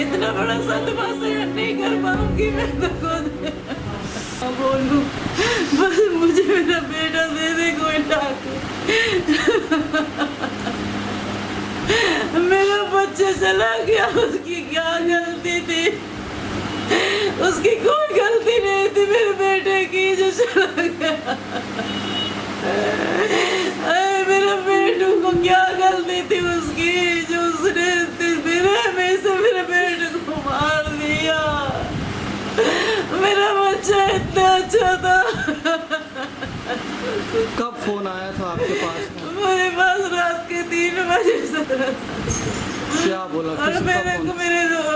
इतना बड़ा सदमा सहन नहीं कर पाऊंगी मैं तो खुद। बोलूं बस मुझे मेरा बेटा दे दे कोई लाके। मेरा बच्चा चला गया, उसकी क्या गलती थी? उसकी कोई गलती नहीं थी मेरे बेटे की जो चला गया। मेरे बेटू को क्या गलती थी उसकी जो उसने मेरे बेटे को मार दिया। मेरा बच्चा इतना अच्छा था। कब फोन आया था आपके पास? मेरे पास रात के 3 बजे से। क्या बोला? और मेरे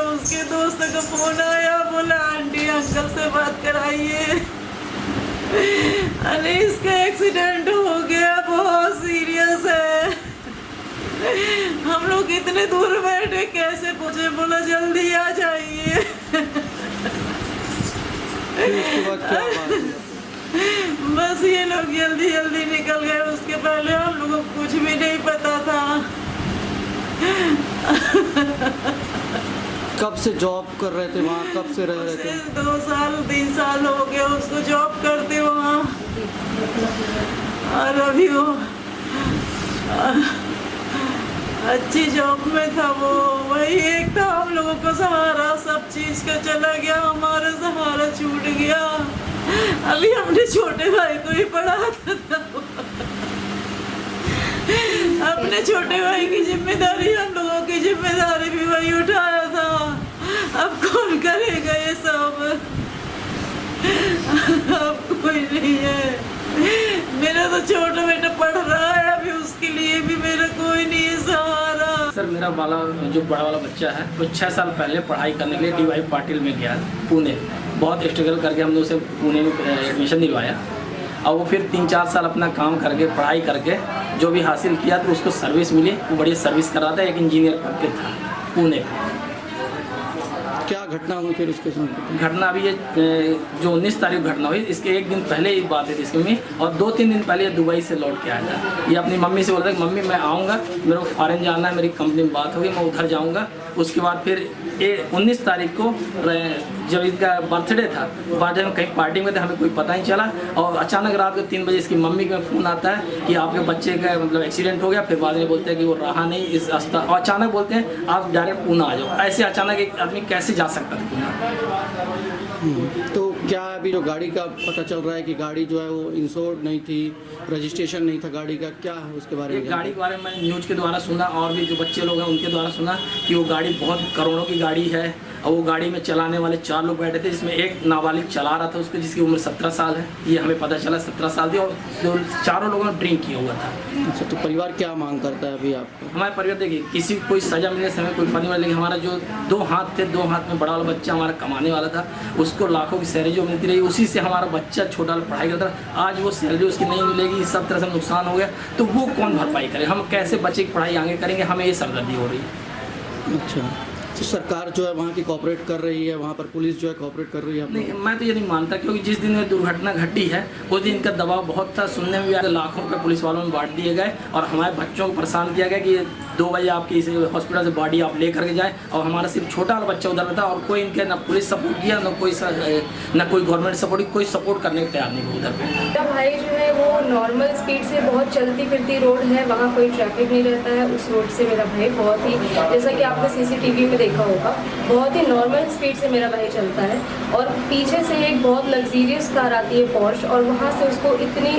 उसके दोस्त का फोन आया, बोला आंटी अंकल से बात कराइए, अरे इसका एक्सीडेंट हो गया, बहुत सीरियस है। हम लोग इतने दूर बैठे कैसे पहुंचे? बोला जल्दी आ जाइए। उसके बाद क्या बात हुआ? बस ये लोग जल्दी जल्दी निकल गए। उसके पहले हम लोगों को कुछ भी नहीं पता था। कब से जॉब कर रहे थे वहाँ? कब से रह रहे थे? 2 साल 3 साल हो गए उसको जॉब करते वहाँ। और अभी वो अच्छी जॉब में था। वो वही एक था हम लोगों को सहारा, सब चीज का चला गया, हमारा सहारा छूट गया। अभी हमने छोटे भाई को ही पढ़ाता था। अपने छोटे भाई की जिम्मेदारी, हम लोगों की जिम्मेदारी भी वही उठाया था। अब कौन करेगा ये सब? अब कोई नहीं है। मेरा तो छोटा बेटा पढ़ रहा है अभी, उसके लिए भी मेरा कोई नहीं है सहारा। सर मेरा वाला जो बड़ा वाला बच्चा है वो 6 साल पहले पढ़ाई करने के लिए DY पाटिल में गया पुणे। बहुत स्ट्रगल करके हमने उसे पुणे में एडमिशन दिलवाया और वो फिर 3-4 साल अपना काम करके पढ़ाई करके जो भी हासिल किया तो उसको सर्विस मिली। वो बढ़िया सर्विस कर रहा था, एक इंजीनियर पद पे था पुणे पे। क्या घटना हुई फिर उसके साथ? घटना अभी ये जो 19 तारीख घटना हुई, इसके 1 दिन पहले ही बात है इसकी मम्मी, और 2-3 दिन पहले ये दुबई से लौट के आया था। ये अपनी मम्मी से बोला था कि मम्मी मैं आऊँगा, मेरे को फॉरेन जाना है, मेरी कंपनी में बात होगी, मैं उधर जाऊँगा। उसके बाद फिर ये 19 तारीख को जब इसका बर्थडे था, बर्थडे में कहीं पार्टी में थे, हमें कोई पता नहीं चला। और अचानक रात को 3 बजे इसकी मम्मी का फ़ोन आता है कि आपके बच्चे का मतलब एक्सीडेंट हो गया। फिर बाद में बोलते हैं कि वो रहा नहीं इस रास्ता, और अचानक बोलते हैं आप डायरेक्ट पूना आ जाओ। ऐसे अचानक एक आदमी कैसे जा सकता था पूना? तो क्या अभी जो गाड़ी का पता चल रहा है कि गाड़ी जो है वो इंश्योर्ड नहीं थी, रजिस्ट्रेशन नहीं था गाड़ी का, क्या है उसके बारे में? गाड़ी के बारे में मैंने न्यूज़ के द्वारा सुना और भी जो बच्चे लोग हैं उनके द्वारा सुना कि वो गाड़ी बहुत करोड़ों की गाड़ी है। और वो गाड़ी में चलाने वाले 4 लोग बैठे थे, जिसमें एक नाबालिग चला रहा था उसको, जिसकी उम्र 17 साल है। ये हमें पता चला 17 साल थी, और जो 4 लोगों ने ड्रिंक किया हुआ था। अच्छा, तो परिवार क्या मांग करता है अभी आपको? हमारे परिवार देखिए किसी को कोई सज़ा मिलने से हमें कोई फर्क नहीं पड़ा, लेकिन हमारा जो 2 हाथ थे, 2 हाथ में बड़ा वाला बच्चा हमारा कमाने वाला था, उसको लाखों की सैलरी जो मिलती रही, उसी से हमारा बच्चा छोटा वाला पढ़ाई करता था। आज वो सैलरी उसकी नहीं मिलेगी, सब तरह से नुकसान हो गया, तो वो कौन भरपाई करे? हम कैसे बच्चे की पढ़ाई आगे करेंगे? हमें ये सरदर्दी हो रही है। अच्छा, तो सरकार जो है वहाँ की कोऑपरेट कर रही है, वहाँ पर पुलिस जो है कोऑपरेट कर रही है? नहीं, मैं तो ये नहीं मानता, क्योंकि जिस दिन में दुर्घटना घटी है उस दिन इनका दबाव बहुत था। सुनने में भी आया लाखों रुपये पुलिस वालों में बांट दिए गए और हमारे बच्चों को परेशान किया गया कि 2 बजे आपकी इस हॉस्पिटल से बॉडी आप ले करके जाएँ, और हमारा सिर्फ छोटा वाला बच्चा उधर में था, और कोई इनके ना पुलिस सपोर्ट किया, ना कोई गवर्नमेंट सपोर्ट, कोई सपोर्ट करने को तैयार नहीं हुआ उधर पे। मेरा भाई जो है वो नॉर्मल स्पीड से, बहुत चलती फिरती रोड है, वहाँ कोई ट्रैफिक नहीं रहता है, उस रोड से मेरा भाई बहुत ही, जैसा कि आपने CCTV में देखा होगा, बहुत ही नॉर्मल स्पीड से मेरा भाई चलता है। और पीछे से एक बहुत लग्जीरियस कार आती है पोर्श, और वहाँ से उसको इतनी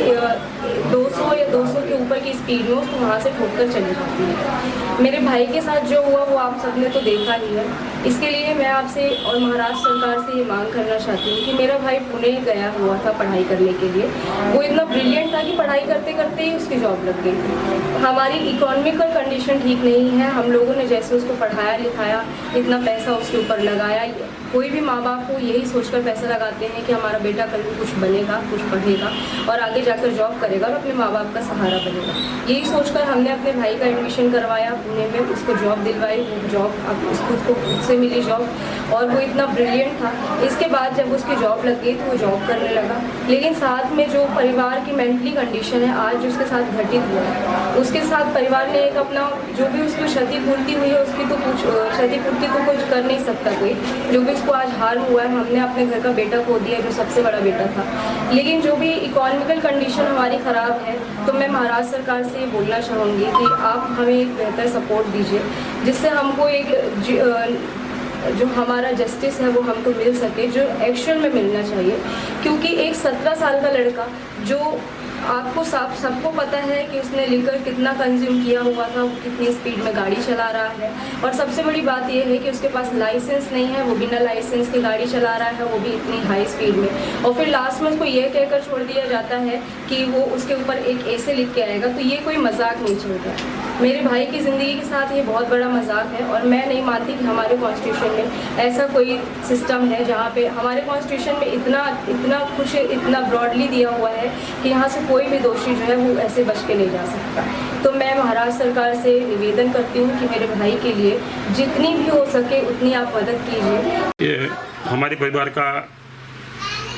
200 या 200 के ऊपर की स्पीड में उसको वहाँ से ठोकर चली जाती है। मेरे भाई के साथ जो हुआ वो आप सबने तो देखा ही है। इसके लिए मैं आपसे और महाराष्ट्र सरकार से ये मांग करना चाहती हूँ कि मेरा भाई पुणे गया हुआ था पढ़ाई करने के लिए। वो इतना ब्रिलियंट था कि पढ़ाई करते करते ही उसकी जॉब लग गई थी। हमारी इकोनॉमिकल कंडीशन ठीक नहीं है, हम लोगों ने जैसे उसको पढ़ाया लिखाया, इतना पैसा उसके ऊपर लगाया। कोई भी माँ बाप को यही सोचकर पैसा लगाते हैं कि हमारा बेटा कल को कुछ बनेगा, कुछ पढ़ेगा और आगे जाकर जॉब करेगा और अपने माँ बाप का सहारा बनेगा। यही सोचकर हमने अपने भाई का एडमिशन करवाया पुणे में, उसको जॉब दिलवाई, वो जॉब अब उसको खुद से मिली जॉब और वो इतना ब्रिलियंट था। इसके बाद जब उसकी जॉब लग गई तो वो जॉब करने लगा, लेकिन साथ में जो परिवार की मेंटली कंडीशन है आज उसके साथ घटित हुआ है, उसके साथ परिवार ने एक अपना जो भी उसको क्षतिपूर्ति हुई है उसकी तो कुछ क्षतिपूर्ति तो कुछ कर नहीं सकता कोई, जो भी उसको आज हार्म हुआ है, हमने अपने घर का बेटा खो दिया जो सबसे बड़ा बेटा था। लेकिन जो भी इकोनॉमिकल कंडीशन हमारी ख़राब है तो मैं महाराष्ट्र सरकार से बोलना चाहूँगी कि आप हमें एक बेहतर सपोर्ट दीजिए जिससे हमको एक जो हमारा जस्टिस है वो हमको मिल सके, जो एक्चुअल में मिलना चाहिए। क्योंकि एक 17 साल का लड़का जो आपको सबको पता है कि उसने लिकर कितना कंज्यूम किया हुआ था, वो कितनी स्पीड में गाड़ी चला रहा है, और सबसे बड़ी बात यह है कि उसके पास लाइसेंस नहीं है, वो बिना लाइसेंस के गाड़ी चला रहा है, वो भी इतनी हाई स्पीड में, और फिर लास्ट में उसको ये कहकर छोड़ दिया जाता है कि वो उसके ऊपर एक ऐसे लिख के आएगा। तो ये कोई मजाक नहीं चल रहा है, मेरे भाई की ज़िंदगी के साथ ये बहुत बड़ा मजाक है। और मैं नहीं मानती कि हमारे कॉन्स्टिट्यूशन में ऐसा कोई सिस्टम है जहाँ पे हमारे कॉन्स्टिट्यूशन में इतना कुछ इतना ब्रॉडली दिया हुआ है कि यहाँ से कोई भी दोषी जो है वो ऐसे बच के नहीं जा सकता। तो मैं महाराष्ट्र सरकार से निवेदन करती हूँ कि मेरे भाई के लिए जितनी भी हो सके उतनी आप मदद कीजिए। ये हमारे परिवार का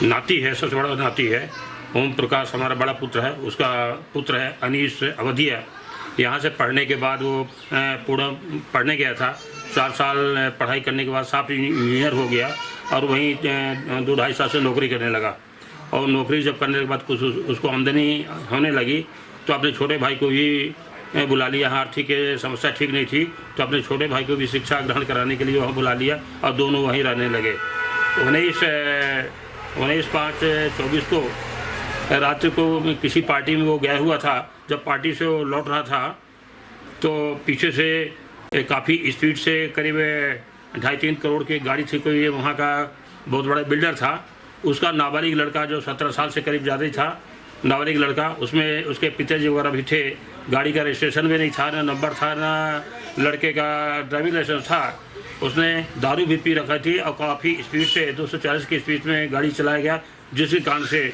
नाती है, सबसे बड़ा नाती है। ओम प्रकाश हमारा बड़ा पुत्र है, उसका पुत्र है अनीश अवधिया। यहाँ से पढ़ने के बाद वो पूरा पढ़ने गया था, 4 साल पढ़ाई करने के बाद सॉफ्टवेयर इंजीनियर हो गया और वहीं 2-2.5 साल से नौकरी करने लगा। और नौकरी जब करने के बाद कुछ उसको आमदनी होने लगी तो अपने छोटे भाई को भी बुला लिया। आर्थिक समस्या ठीक नहीं थी तो अपने छोटे भाई को भी शिक्षा ग्रहण कराने के लिए वहाँ बुला लिया और दोनों वहीं रहने लगे। 19/5/24 को रात्रि को किसी पार्टी में वो गया हुआ था। जब पार्टी से वो लौट रहा था तो पीछे से काफ़ी स्पीड से करीब 2.5-3 करोड़ की गाड़ी थी, कोई वहाँ का बहुत बड़ा बिल्डर था। उसका नाबालिग लड़का जो 17 साल से करीब ज़्यादा ही था, नाबालिग लड़का, उसमें उसके पिताजी वगैरह भी थे। गाड़ी का रजिस्ट्रेशन भी नहीं था, ना नंबर था, ना लड़के का ड्राइविंग लाइसेंस था। उसने दारू भी पी रखा थी और काफ़ी स्पीड से 240 की स्पीड में गाड़ी चलाया गया, जिसके कारण से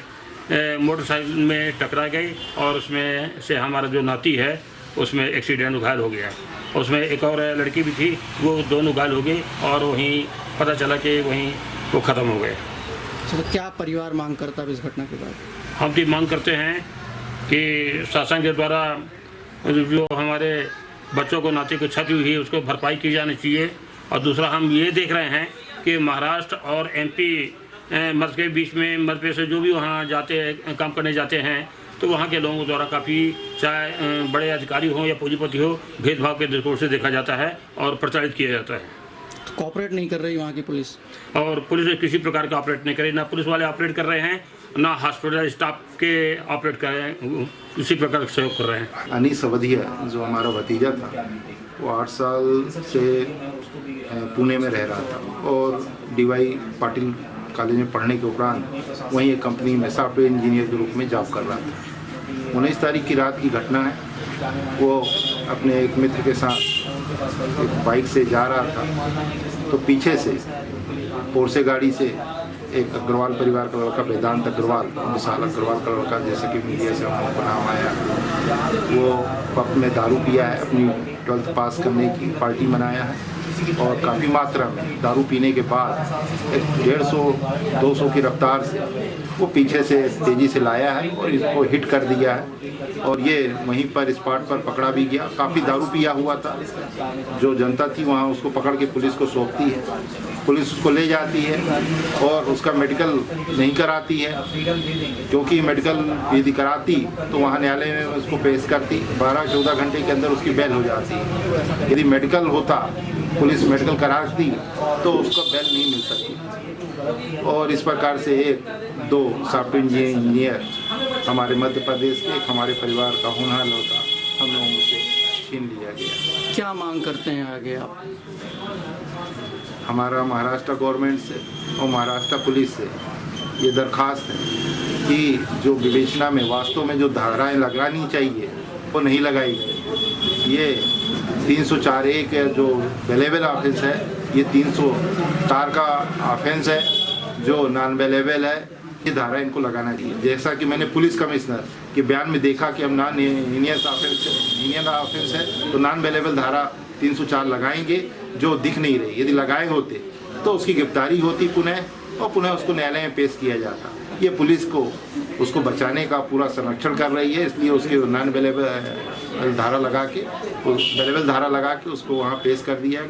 मोटरसाइकिल में टकरा गई और उसमें से हमारा जो नाती है उसमें एक्सीडेंट घायल हो गया। उसमें एक और लड़की भी थी, वो दोनों घायल हो गई और वहीं पता चला कि वहीं वो ख़त्म हो गए। तो क्या परिवार मांग करता है इस घटना के बाद? हम भी मांग करते हैं कि शासन के द्वारा जो हमारे बच्चों को नाती को क्षति हुई है उसको भरपाई की जानी चाहिए। और दूसरा हम ये देख रहे हैं कि महाराष्ट्र और MP मध्य के बीच में, मध्य प्रदेश से जो भी वहाँ जाते हैं काम करने जाते हैं तो वहाँ के लोगों द्वारा काफ़ी, चाहे बड़े अधिकारी हों या पूंजीपति हो, भेदभाव के दृष्टिकोण से देखा जाता है और प्रचारित किया जाता है। तो कॉपरेट नहीं कर रही वहाँ की पुलिस? और पुलिस किसी प्रकार का ऑपरेट नहीं करे, ना पुलिस वाले ऑपरेट कर रहे हैं, ना हॉस्पिटल स्टाफ के ऑपरेट कर रहे हैं, किसी प्रकार का सहयोग कर रहे हैं। अनीस अवधिया जो हमारा भतीजा था वो 8 साल से पुणे में रह रहा था और DY पाटिल कॉलेज में पढ़ने के उपरांत वहीं एक कंपनी में सॉफ्टवेयर इंजीनियर के रूप में जॉब कर रहा था। 19 तारीख की रात की घटना है। वो अपने एक मित्र के साथ एक बाइक से जा रहा था तो पीछे से पोर्से गाड़ी से एक अग्रवाल परिवार का लड़का, वेदांत अग्रवाल, विशाल अग्रवाल का लड़का, जैसे कि मीडिया से हम लोगों को नाम आया, वो पब में दारू पिया है, अपनी 12th पास करने की पार्टी मनाया है और काफ़ी मात्रा में दारू पीने के बाद एक 150-200 की रफ्तार से वो पीछे से तेज़ी से लाया है और इसको हिट कर दिया है और ये वहीं पर स्पॉट पर पकड़ा भी गया। काफ़ी दारू पिया हुआ था। जो जनता थी वहाँ उसको पकड़ के पुलिस को सौंपती है, पुलिस उसको ले जाती है और उसका मेडिकल नहीं कराती है, क्योंकि मेडिकल यदि कराती तो वहाँ न्यायालय में उसको पेश करती, 12-14 घंटे के अंदर उसकी बेल हो जाती। यदि मेडिकल होता, पुलिस मेडिकल कराती तो उसको बेल नहीं मिल सकती। और इस प्रकार से 1-2 सॉफ्टवेयर इंजीनियर हमारे मध्य प्रदेश के, एक हमारे परिवार का होनहार लड़का हम लोगों से छीन लिया गया। क्या मांग करते हैं आगे आप? हमारा महाराष्ट्र गवर्नमेंट से और महाराष्ट्र पुलिस से ये दरख्वास्त है कि जो विवेचना में वास्तव में जो धाराएं लगानी चाहिए वो नहीं लगाई गई। ये 304A जो बेलेबल ऑफेंस है, ये 304 का ऑफेंस है जो नॉन बेलेबल है। ये धारा इनको लगाना चाहिए। जैसा कि मैंने पुलिस कमिश्नर कि बयान में देखा कि हम नॉन हीनियस ऑफेंस है तो नॉन अवेलेबल धारा 304 लगाएंगे, जो दिख नहीं रही। यदि लगाए होते तो उसकी गिरफ्तारी होती पुनः, और पुनः उसको न्यायालय में पेश किया जाता। ये पुलिस को उसको बचाने का पूरा संरक्षण कर रही है, इसलिए उसके नॉन अवेलेबल धारा लगा के उसको वहाँ पेश कर दिया गया।